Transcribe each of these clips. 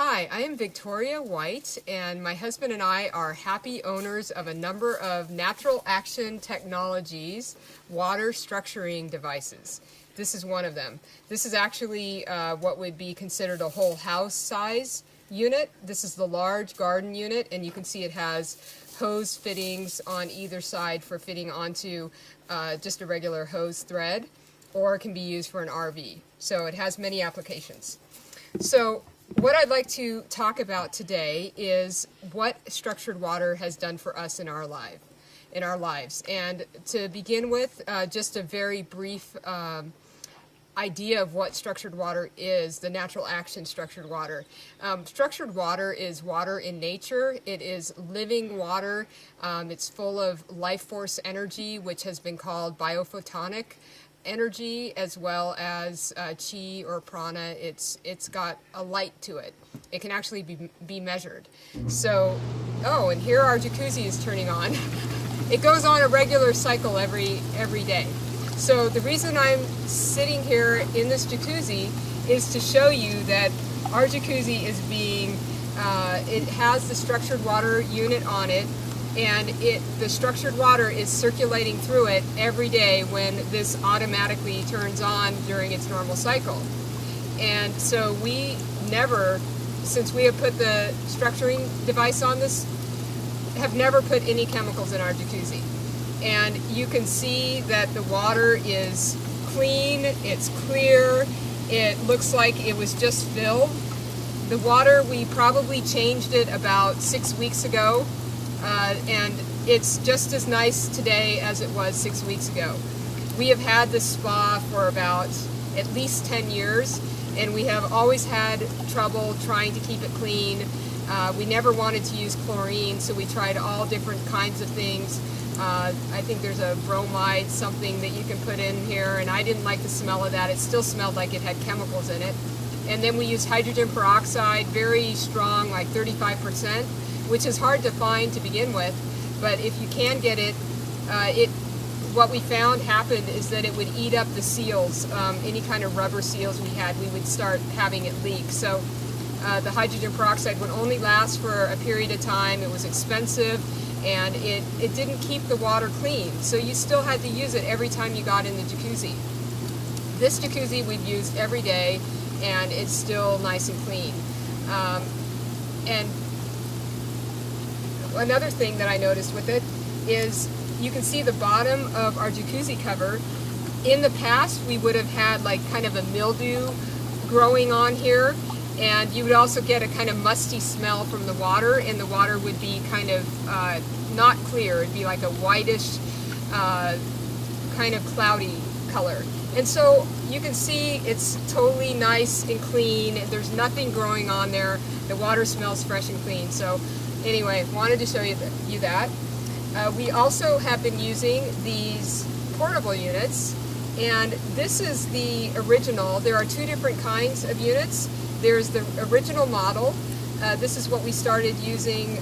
Hi, I am Victoria White, and my husband and I are happy owners of a number of natural action technologies water structuring devices. This is one of them. This is actually what would be considered a whole house size unit. This is the large garden unit, and you can see it has hose fittings on either side for fitting onto just a regular hose thread, or it can be used for an RV. So it has many applications. So what I'd like to talk about today is what structured water has done for us in our lives. And to begin with, just a very brief idea of what structured water is, the natural action structured water. Structured water is water in nature. It is living water. It's full of life force energy, which has been called biophotonic energy, as well as chi or prana. It's got a light to it. It can actually be measured. So, and here our jacuzzi is turning on. It goes on a regular cycle every day. So the reason I'm sitting here in this jacuzzi is to show you that our jacuzzi is being, it has the structured water unit on it, and the structured water is circulating through it every day when this automatically turns on during its normal cycle. And so we never, since we have put the structuring device on this, have never put any chemicals in our jacuzzi. And you can see that the water is clean, it's clear, it looks like it was just filled. The water, we probably changed it about 6 weeks ago. And it's just as nice today as it was 6 weeks ago. We have had this spa for about at least 10 years, and we have always had trouble trying to keep it clean. We never wanted to use chlorine, so we tried all different kinds of things. I think there's a bromide, something that you can put in here, and I didn't like the smell of that. It still smelled like it had chemicals in it. And then we used hydrogen peroxide, very strong, like 35%. Which is hard to find to begin with, but if you can get it, what we found happened is that it would eat up the seals. Any kind of rubber seals we had, we would start having it leak. So the hydrogen peroxide would only last for a period of time. It was expensive, and it didn't keep the water clean. So you still had to use it every time you got in the jacuzzi. This jacuzzi we've used every day, and it's still nice and clean. And another thing that I noticed with it is you can see the bottom of our jacuzzi cover. In the past, we would have had like kind of a mildew growing on here, and you would also get a kind of musty smell from the water, and the water would be kind of not clear. It'd be like a whitish, kind of cloudy color. And so you can see it's totally nice and clean. There's nothing growing on there. The water smells fresh and clean. So anyway, wanted to show you that. We also have been using these portable units, and this is the original. There are two different kinds of units. There's the original model. This is what we started using.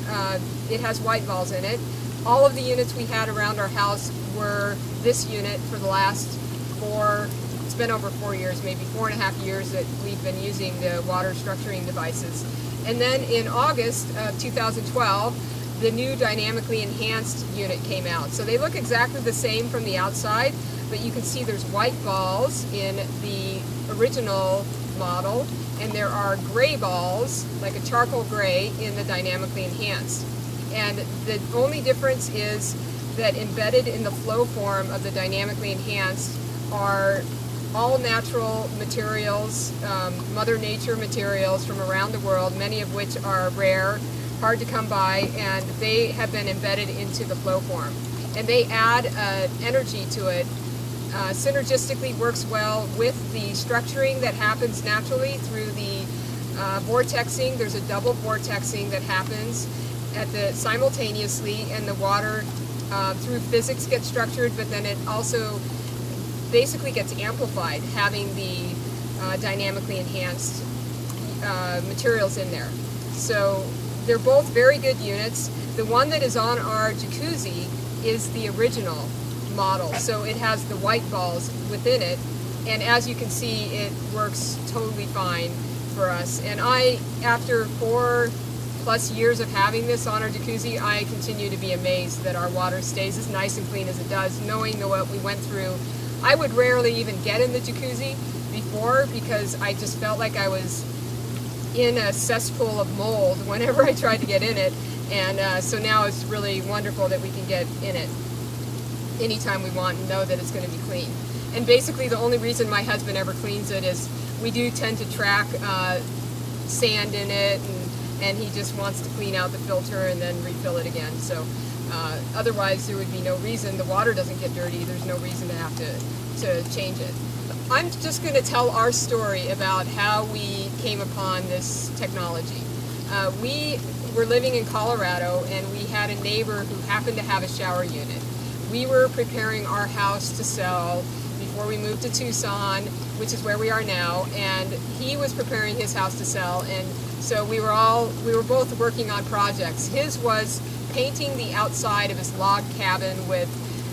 It has white balls in it. All of the units we had around our house were this unit for the last it's been over 4 years, maybe 4.5 years that we've been using the water structuring devices. And then in August of 2012, the new dynamically enhanced unit came out. So they look exactly the same from the outside, but you can see there's white balls in the original model, and there are gray balls, like a charcoal gray, in the dynamically enhanced. And the only difference is that embedded in the flow form of the dynamically enhanced are all natural materials, Mother Nature materials from around the world, many of which are rare, hard to come by, and they have been embedded into the flow form. And they add energy to it. Synergistically works well with the structuring that happens naturally through the vortexing. There's a double vortexing that happens simultaneously, and the water through physics gets structured, but then it also basically gets amplified, having the dynamically enhanced materials in there. So they're both very good units. The one that is on our jacuzzi is the original model, so it has the white balls within it, and as you can see, it works totally fine for us. And after 4+ years of having this on our jacuzzi, I continue to be amazed that our water stays as nice and clean as it does, knowing what we went through. I would rarely even get in the jacuzzi before because I just felt like I was in a cesspool of mold whenever I tried to get in it. And so now it's really wonderful that we can get in it anytime we want and know that it's going to be clean. And basically the only reason my husband ever cleans it is we do tend to track sand in it, and he just wants to clean out the filter and then refill it again. So otherwise there would be no reason. The water doesn't get dirty. There's no reason to have to change it. I'm just going to tell our story about how we came upon this technology. We were living in Colorado, and we had a neighbor who happened to have a shower unit. We were preparing our house to sell before we moved to Tucson, which is where we are now, and he was preparing his house to sell, and so we were both working on projects. His was painting the outside of his log cabin with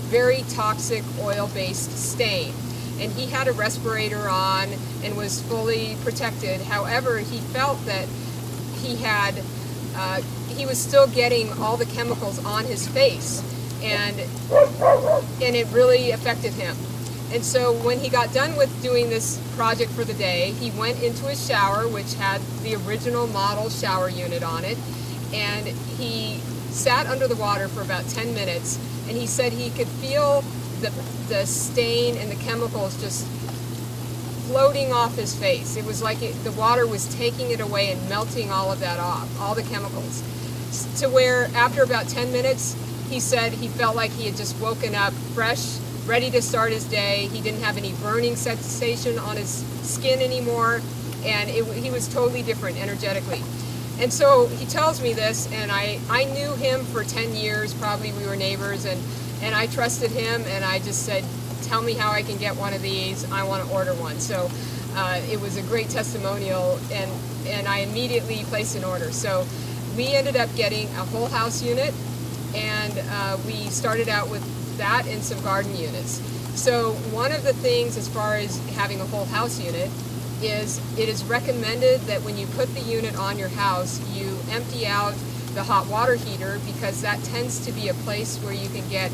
very toxic oil-based stain, and he had a respirator on and was fully protected. However, he felt that he was still getting all the chemicals on his face, and it really affected him. And so when he got done with doing this project for the day, he went into his shower, which had the original model shower unit on it, and he sat under the water for about 10 minutes, and he said he could feel the stain and the chemicals just floating off his face. It was like the water was taking it away and melting all of that off, all the chemicals, to where after about 10 minutes, he said he felt like he had just woken up fresh, ready to start his day. He didn't have any burning sensation on his skin anymore, and he was totally different energetically. And so he tells me this, and I knew him for 10 years, probably. We were neighbors, and I trusted him, and I just said, tell me how I can get one of these. I want to order one. So it was a great testimonial, and I immediately placed an order. So we ended up getting a whole house unit, and we started out with that and some garden units. So one of the things as far as having a whole house unit is it is recommended that when you put the unit on your house, you empty out the hot water heater, because that tends to be a place where you can get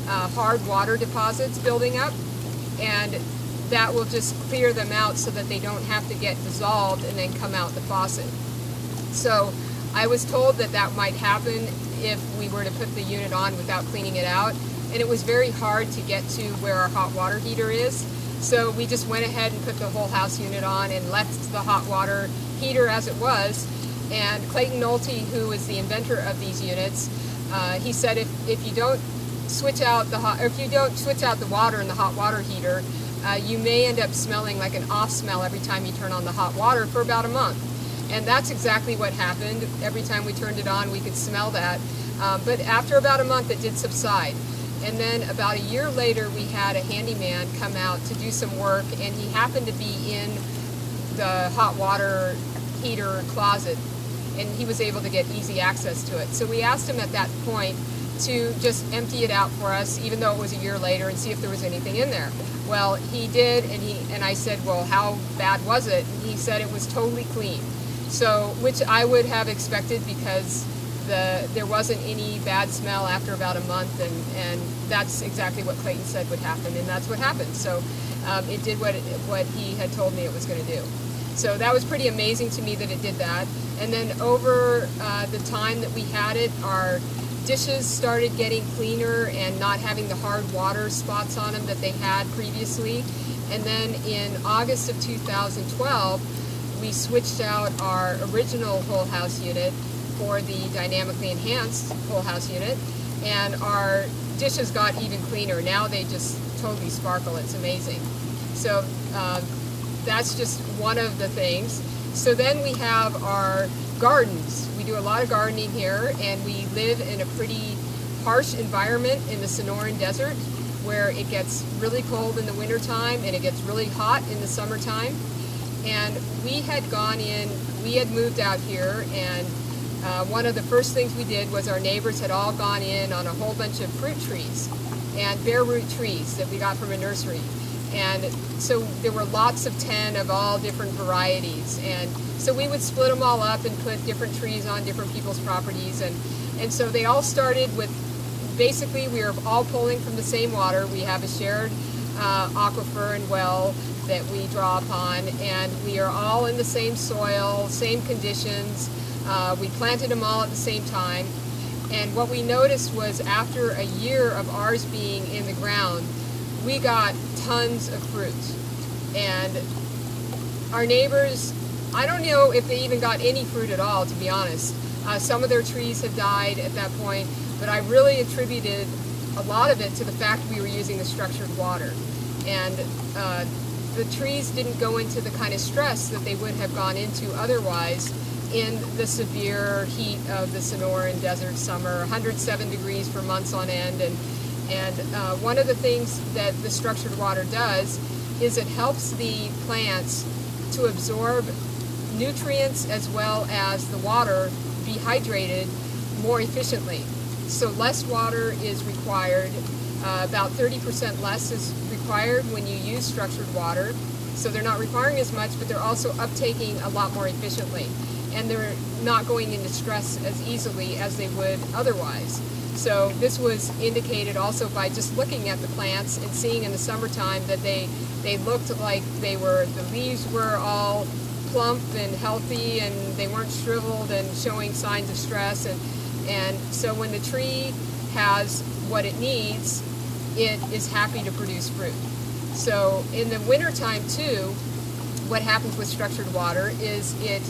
hard water deposits building up, and that will just clear them out so that they don't have to get dissolved and then come out the faucet. So I was told that that might happen if we were to put the unit on without cleaning it out, and it was very hard to get to where our hot water heater is. So we just went ahead and put the whole house unit on and left the hot water heater as it was. And Clayton Nolte, who was the inventor of these units, he said if you don't switch out the water in the hot water heater, you may end up smelling like an off smell every time you turn on the hot water for about a month. And that's exactly what happened. Every time we turned it on, we could smell that. But after about a month, it did subside. And then about a year later, we had a handyman come out to do some work, and he happened to be in the hot water heater closet, and he was able to get easy access to it. So we asked him at that point to just empty it out for us, even though it was a year later, and see if there was anything in there. Well, he did, and I said, well, how bad was it? And he said it was totally clean. So, which I would have expected, because there wasn't any bad smell after about a month, and that's exactly what Clayton said would happen, and that's what happened. So it did what he had told me it was going to do. So that was pretty amazing to me that it did that. And then over the time that we had it, our dishes started getting cleaner and not having the hard water spots on them that they had previously. And then in August of 2012, we switched out our original whole house unit for the dynamically enhanced whole house unit, and our dishes got even cleaner. Now they just totally sparkle. It's amazing. So that's just one of the things. So then we have our gardens. We do a lot of gardening here, and we live in a pretty harsh environment in the Sonoran Desert, where it gets really cold in the wintertime and it gets really hot in the summertime. And we had moved out here, and one of the first things we did was our neighbors had all gone in on a whole bunch of fruit trees and bare root trees that we got from a nursery. And so there were lots of 10 of all different varieties. And so we would split them all up and put different trees on different people's properties. And so they all started with, basically we were all pulling from the same water. We have a shared aquifer and well that we draw upon, and we are all in the same soil, same conditions. We planted them all at the same time. And what we noticed was after a year of ours being in the ground, we got tons of fruit. And our neighbors, I don't know if they even got any fruit at all, to be honest. Some of their trees had died at that point, but I really attributed a lot of it to the fact we were using the structured water. And the trees didn't go into the kind of stress that they would have gone into otherwise in the severe heat of the Sonoran Desert summer, 107 degrees for months on end. And one of the things that the structured water does is it helps the plants to absorb nutrients as well as the water be hydrated more efficiently. So less water is required, about 30% less is required when you use structured water. So they're not requiring as much, but they're also uptaking a lot more efficiently. And they're not going into stress as easily as they would otherwise. So this was indicated also by just looking at the plants and seeing in the summertime that they looked like the leaves were all plump and healthy, and they weren't shriveled and showing signs of stress. And so when the tree has what it needs, it is happy to produce fruit. So in the wintertime too, what happens with structured water is it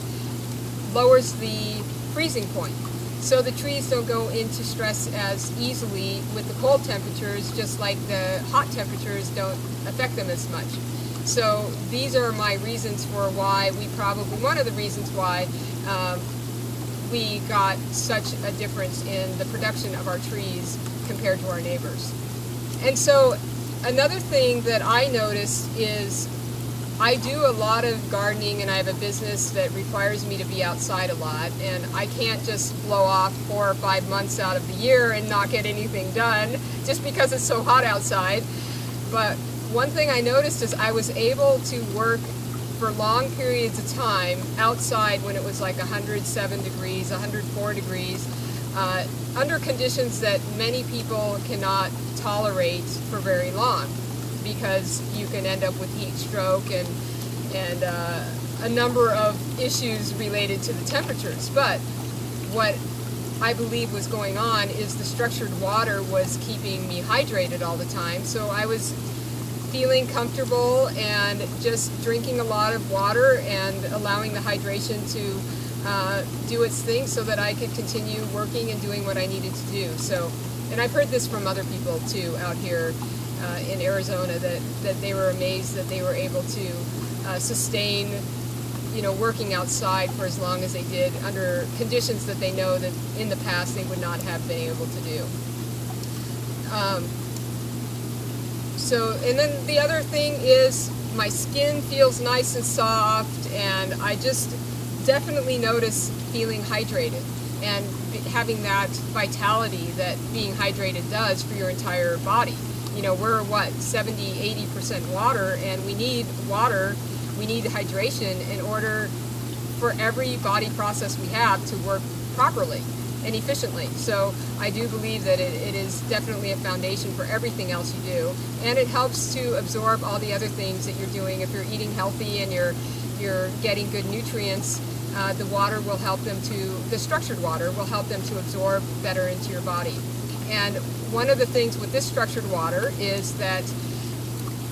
lowers the freezing point. So the trees don't go into stress as easily with the cold temperatures, just like the hot temperatures don't affect them as much. So these are my reasons for why one of the reasons why we got such a difference in the production of our trees compared to our neighbors. And so another thing that I noticed is I do a lot of gardening, and I have a business that requires me to be outside a lot, and I can't just blow off 4 or 5 months out of the year and not get anything done just because it's so hot outside. But one thing I noticed is I was able to work for long periods of time outside when it was like 107 degrees, 104 degrees, under conditions that many people cannot tolerate for very long, because you can end up with heat stroke and a number of issues related to the temperatures. But what I believe was going on is the structured water was keeping me hydrated all the time. So I was feeling comfortable and just drinking a lot of water and allowing the hydration to do its thing so that I could continue working and doing what I needed to do. So, and I've heard this from other people too out here in Arizona, that they were amazed that they were able to sustain, working outside for as long as they did under conditions that they know that in the past they would not have been able to do. And then the other thing is my skin feels nice and soft, and I just definitely notice feeling hydrated and having that vitality that being hydrated does for your entire body. We're 70–80% water, and we need water, we need hydration in order for every body process we have to work properly and efficiently. So I do believe that it is definitely a foundation for everything else you do, and it helps to absorb all the other things that you're doing. If you're eating healthy and you're getting good nutrients, the water will help them the structured water will help them to absorb better into your body. And one of the things with this structured water is that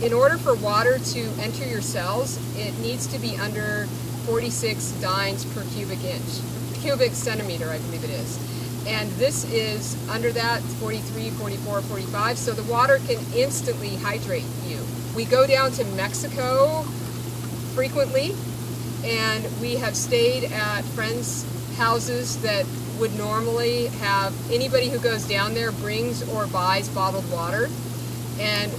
in order for water to enter your cells, it needs to be under 46 dynes per cubic centimeter, I believe it is. And this is under that, 43, 44, 45, so the water can instantly hydrate you. We go down to Mexico frequently, and we have stayed at friends' houses that would normally have, anybody who goes down there brings or buys bottled water, and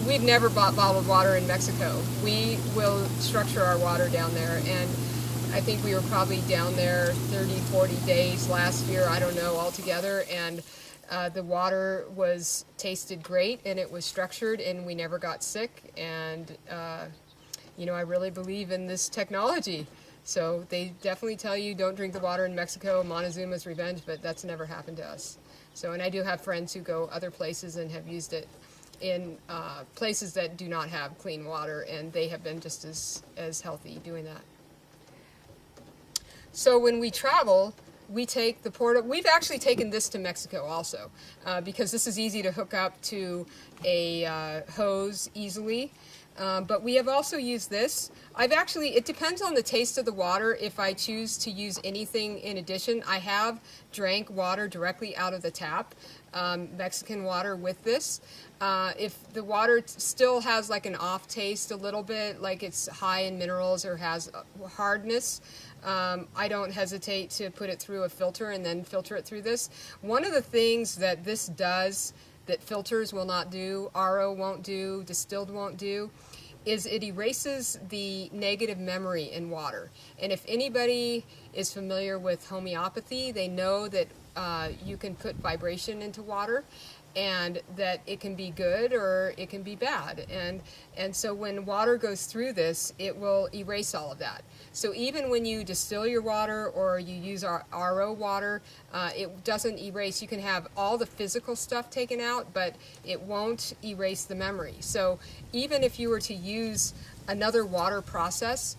we've never bought bottled water in Mexico. We will structure our water down there, and I think we were probably down there 30, 40 days last year, I don't know, altogether, and The water tasted great, and it was structured, and we never got sick. And you know, I really believe in this technology. So they definitely tell you don't drink the water in Mexico, Montezuma's revenge, but that's never happened to us. So, and I do have friends who go other places and have used it in places that do not have clean water, and they have been just as healthy doing that. So when we travel, we take the portable. We've actually taken this to Mexico also, because this is easy to hook up to a hose easily. But we have also used this. It depends on the taste of the water if I choose to use anything in addition. I have drank water directly out of the tap, Mexican water with this. If the water still has like an off taste a little bit, like it's high in minerals or has hardness, I don't hesitate to put it through a filter and then filter it through this. One of the things that this does that filters will not do, RO won't do, distilled won't do, is it erases the negative memory in water. And if anybody is familiar with homeopathy, they know that you can put vibration into water, and that it can be good or it can be bad. And so when water goes through this, it will erase all of that. So even when you distill your water or you use our RO water, it doesn't erase. You can have all the physical stuff taken out, but it won't erase the memory. So even if you were to use another water process,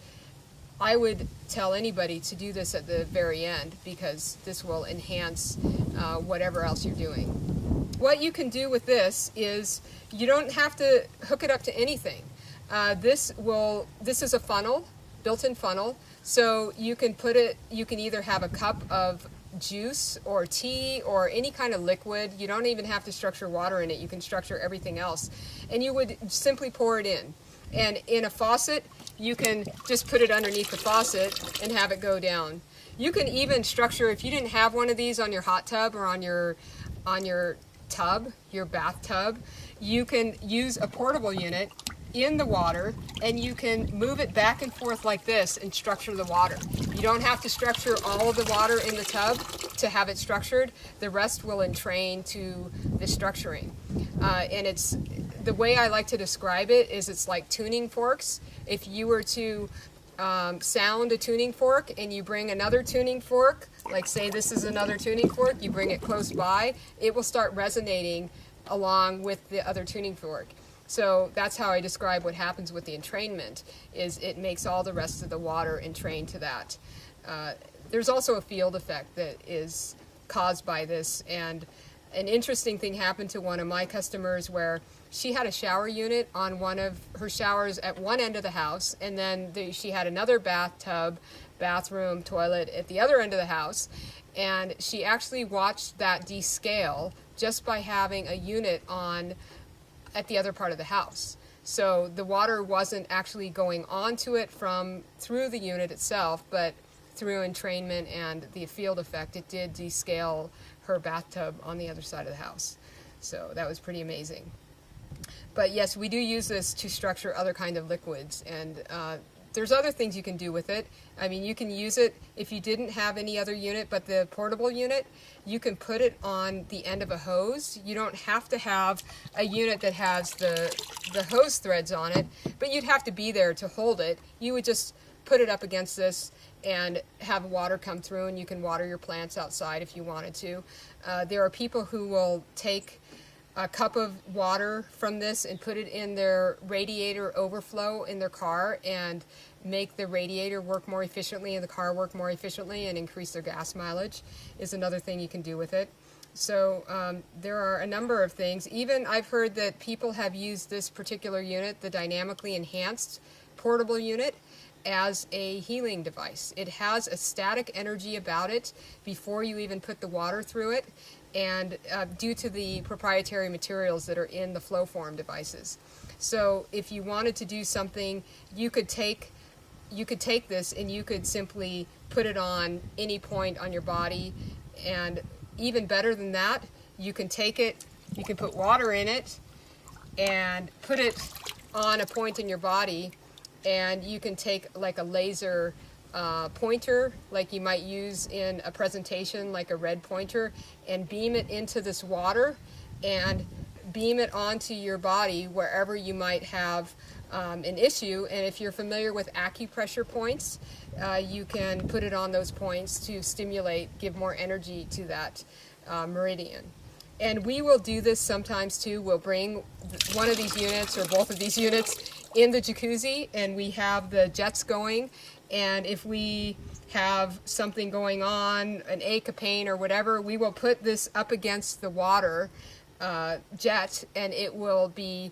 I would tell anybody to do this at the very end, because this will enhance whatever else you're doing. What you can do with this is you don't have to hook it up to anything. This is a funnel, built-in funnel, so you can either have a cup of juice or tea or any kind of liquid. You don't even have to structure water in it. You can structure everything else. And you would simply pour it in. And in a faucet, you can just put it underneath the faucet and have it go down. You can even structure, if you didn't have one of these on your hot tub or on your tub, your bathtub, you can use a portable unit in the water, and you can move it back and forth like this and structure the water. You don't have to structure all of the water in the tub to have it structured. The rest will entrain to the structuring. And it's the way I like to describe it is it's like tuning forks. If you were to sound a tuning fork and you bring another tuning fork, like say this is another tuning fork, you bring it close by, it will start resonating along with the other tuning fork. So that's how I describe what happens with the entrainment, is it makes all the rest of the water entrain to that. There's also a field effect that is caused by this, and an interesting thing happened to one of my customers where she had a shower unit on one of her showers at one end of the house, and then she had another bathtub, bathroom, toilet at the other end of the house, and she actually watched that descale just by having a unit on at the other part of the house. So the water wasn't actually going onto it through the unit itself, but through entrainment and the field effect, it did descale her bathtub on the other side of the house. So that was pretty amazing. But yes, we do use this to structure other kind of liquids, and there's other things you can do with it. I mean, you can use it if you didn't have any other unit but the portable unit. You can put it on the end of a hose. You don't have to have a unit that has the hose threads on it, but you'd have to be there to hold it. You would just put it up against this and have water come through, and you can water your plants outside if you wanted to. There are people who will take a cup of water from this and put it in their radiator overflow in their car and make the radiator work more efficiently and the car work more efficiently and increase their gas mileage is another thing you can do with it. So there are a number of things. Even I've heard that people have used this particular unit, the dynamically enhanced portable unit, as a healing device. It has a static energy about it before you even put the water through it, and due to the proprietary materials that are in the flow form devices. So if you wanted to do something, you could take this and you could simply put it on any point on your body, and even better than that, you can take it, you can put water in it and put it on a point in your body, and you can take like a laser pointer like you might use in a presentation, like a red pointer, and beam it into this water and beam it onto your body wherever you might have an issue. And if you're familiar with acupressure points, you can put it on those points to stimulate, give more energy to that meridian. And we will do this sometimes too. We'll bring one of these units or both of these units in the jacuzzi, and we have the jets going. And if we have something going on, an ache, a pain, or whatever, we will put this up against the water jet, and it will be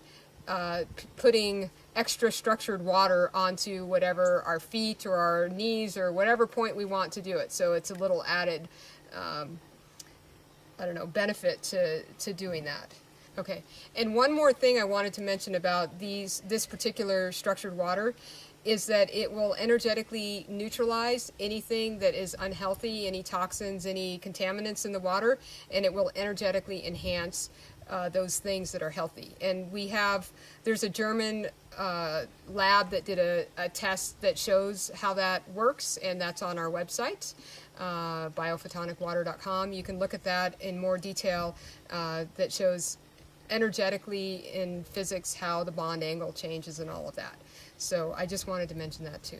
putting extra structured water onto whatever our feet or our knees or whatever point we want to do it. So it's a little added I don't know, benefit to doing that. Okay, and one more thing I wanted to mention about this particular structured water is that it will energetically neutralize anything that is unhealthy, any toxins, any contaminants in the water, and it will energetically enhance those things that are healthy. And there's a German lab that did a test that shows how that works, and that's on our website, biophotonicwater.com. You can look at that in more detail that shows energetically in physics how the bond angle changes and all of that. So I just wanted to mention that too.